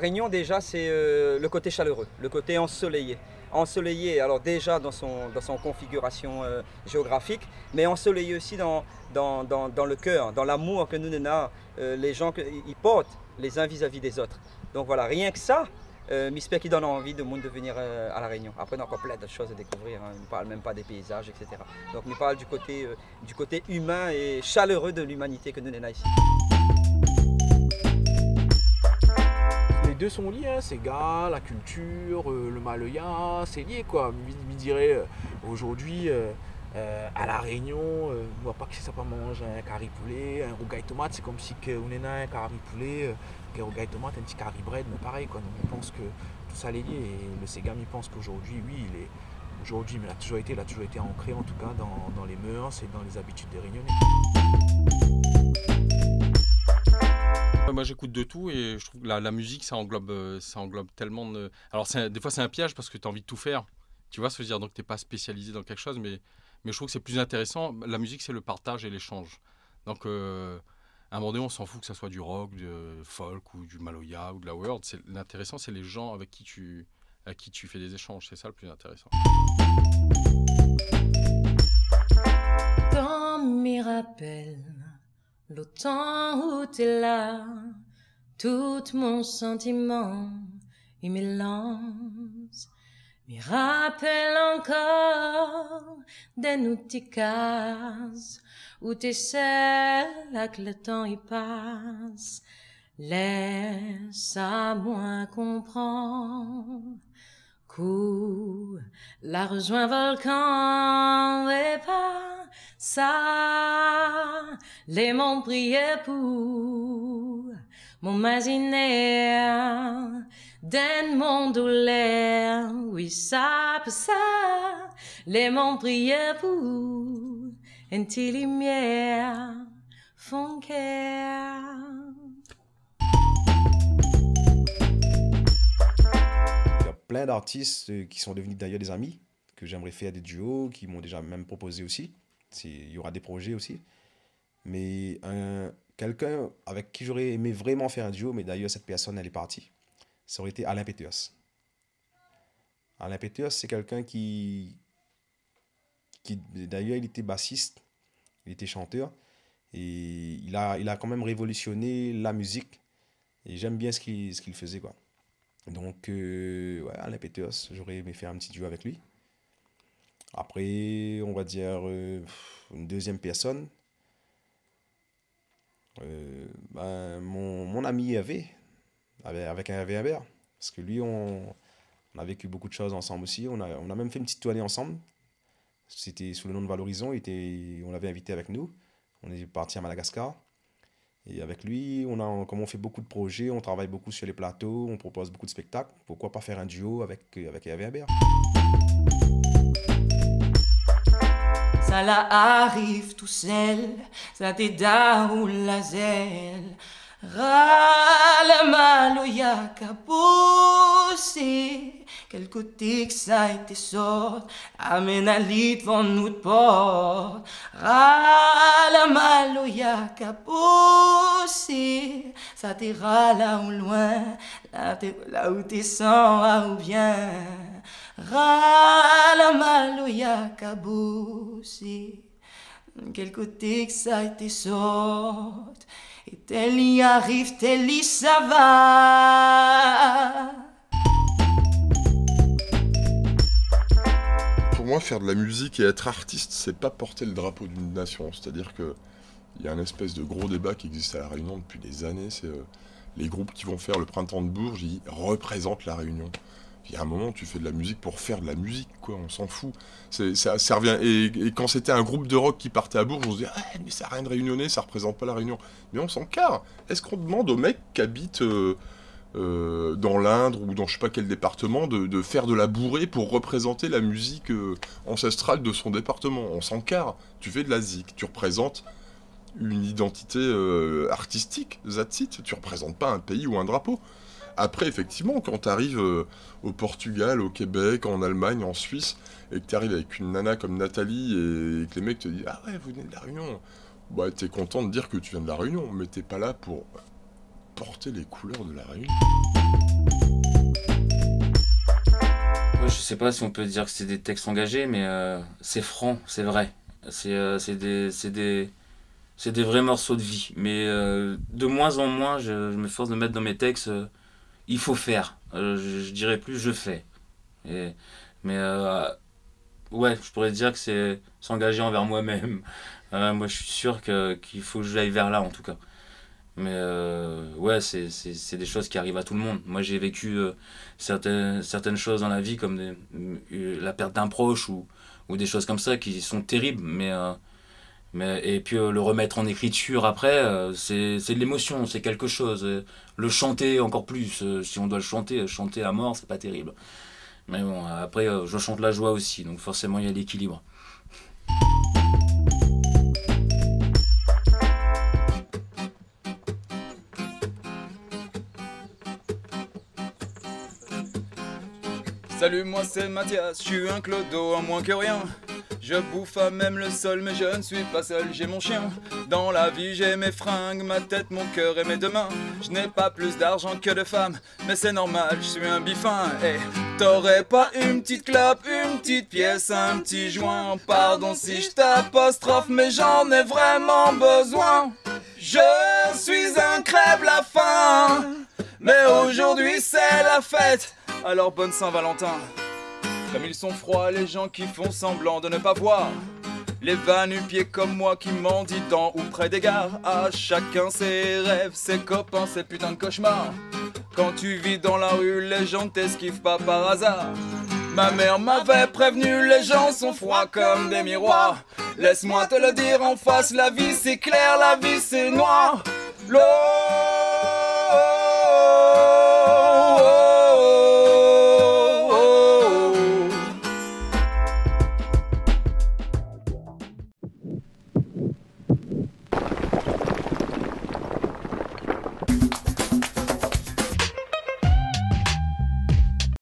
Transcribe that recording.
Réunion, déjà, c'est le côté chaleureux, le côté ensoleillé. Ensoleillé, alors déjà dans son configuration géographique, mais ensoleillé aussi dans le cœur, dans l'amour que nous avons, les gens ils portent les uns vis-à-vis des autres. Donc voilà, rien que ça, j'espère qu'il donne envie de monde de venir à La Réunion. Après, on a encore plein d'autres choses à découvrir, hein. On ne parle même pas des paysages, etc. Donc on parle du côté humain et chaleureux de l'humanité que nous avons ici. Les deux sont liés, hein, c'est gars, la culture, le maloya, c'est lié quoi. Je dirais aujourd'hui à La Réunion, on va pas que ça pas manger un curry poulet, un rougail tomate, c'est comme si on a un curry poulet, un rougail tomate, un petit curry bread, mais pareil quoi. Donc on pense que tout ça est lié et le Ségam il pense qu'aujourd'hui, oui, il est aujourd'hui, mais il a toujours été ancré en tout cas dans les mœurs et dans les habitudes des Réunionnais. Moi j'écoute de tout et je trouve que la musique ça englobe tellement de... Alors des fois c'est un piège parce que tu as envie de tout faire, tu vois ce que je veux dire, donc tu n'es pas spécialisé dans quelque chose, mais je trouve que c'est plus intéressant. La musique c'est le partage et l'échange. Donc à un moment donné on s'en fout que ça soit du rock, du folk ou du maloya ou de la world. L'intéressant c'est les gens avec qui tu fais des échanges, c'est ça le plus intéressant. Quand m'y rappelle le temps où t'es là, tout mon sentiment, il mélange. M'y rappelle encore des nouveaux cases où t'es seul, avec le temps il passe. Laisse à moi comprendre. Coup, la rejoint volcan et pas ça. Les monts priaient pour mon imaginaire d'un monde douleur. Oui, ça peut ça. Les monts priaient pour une petite lumière font cœur. Plein d'artistes qui sont devenus d'ailleurs des amis, que j'aimerais faire des duos, qui m'ont déjà même proposé aussi. Il y aura des projets aussi. Mais quelqu'un avec qui j'aurais aimé vraiment faire un duo, mais d'ailleurs cette personne elle est partie, ça aurait été Alain Peters. Alain Peters, c'est quelqu'un qui d'ailleurs il était bassiste, il était chanteur, et il a quand même révolutionné la musique. Et j'aime bien ce qu'il faisait, quoi. Donc, ouais, Alain Peters, j'aurais aimé faire un petit duo avec lui. Après, on va dire une deuxième personne. Mon ami Hervé, avec un Hervé Imbert. Parce que lui, on a vécu beaucoup de choses ensemble aussi. On a même fait une petite tournée ensemble. C'était sous le nom de Valorisons. On l'avait invité avec nous. On est parti à Madagascar. Et avec lui, comme on fait beaucoup de projets, on travaille beaucoup sur les plateaux, on propose beaucoup de spectacles. Pourquoi pas faire un duo avec Hervé Imbert? Ça la arrive tout seul, ça t'aide ou la zèle. Râle mal au yaka poussé, quel côté que ça a été sort, amène à lit devant nous de port. Râle mal au yaka poussé, ça t'ira là ou loin, là où t'es sans ou bien. Râle mal au yaka poussé, quel côté que ça a été sort. Et tel y arrive, tel y ça va. Pour moi, faire de la musique et être artiste, c'est pas porter le drapeau d'une nation. C'est-à-dire que il y a un espèce de gros débat qui existe à La Réunion depuis des années. C'est les groupes qui vont faire le printemps de Bourges, ils représentent La Réunion. Il y a un moment, tu fais de la musique pour faire de la musique, quoi, on s'en fout. Ça revient. Et quand c'était un groupe de rock qui partait à Bourges, on se disait ah, mais ça n'a rien de réunionnais, ça représente pas La Réunion. Mais on s'en carre. Est-ce qu'on demande aux mecs qui habitent dans l'Indre ou dans je sais pas quel département de faire de la bourrée pour représenter la musique ancestrale de son département? On s'en carre. Tu fais de la zik, tu représentes une identité artistique, that's it. Tu représentes pas un pays ou un drapeau. Après, effectivement, quand tu arrives au Portugal, au Québec, en Allemagne, en Suisse, et que tu arrives avec une nana comme Nathalie, et que les mecs te disent « Ah ouais, vous venez de La Réunion », bah t'es content de dire que tu viens de La Réunion, mais t'es pas là pour porter les couleurs de La Réunion. sais pas si on peut dire que c'est des textes engagés, mais c'est franc, c'est vrai. C'est des vrais morceaux de vie. Mais de moins en moins, je m'efforce de mettre dans mes textes, il faut faire. Je dirais plus je fais. Mais ouais, je pourrais dire que c'est s'engager envers moi-même. Moi, je suis sûr qu'il faut que j'aille vers là, en tout cas. Mais ouais, c'est des choses qui arrivent à tout le monde. Moi, j'ai vécu certaines choses dans la vie, comme la perte d'un proche ou des choses comme ça qui sont terribles. Et puis le remettre en écriture après, c'est de l'émotion, c'est quelque chose. Le chanter encore plus, si on doit le chanter à mort, c'est pas terrible. Mais bon, après, je chante la joie aussi, donc forcément, il y a l'équilibre. Salut, moi c'est Mathias, je suis un clodo en moins que rien. Je bouffe à même le sol, mais je ne suis pas seul, j'ai mon chien. Dans la vie j'ai mes fringues, ma tête, mon cœur et mes deux mains. Je n'ai pas plus d'argent que de femmes, mais c'est normal, je suis un bifin. Hey, t'aurais pas une petite clope, une petite pièce, un petit joint? Pardon si je t'apostrophe, mais j'en ai vraiment besoin. Je suis un crève la faim, mais aujourd'hui c'est la fête. Alors bonne Saint-Valentin. Comme ils sont froids les gens qui font semblant de ne pas voir, les va-nu-pieds comme moi qui mendient dans ou près des gares. À chacun ses rêves, ses copains, ses putains de cauchemars. Quand tu vis dans la rue, les gens t'esquivent pas par hasard. Ma mère m'avait prévenu, les gens sont froids comme des miroirs. Laisse-moi te le dire en face, la vie c'est clair, la vie c'est noir. L'eau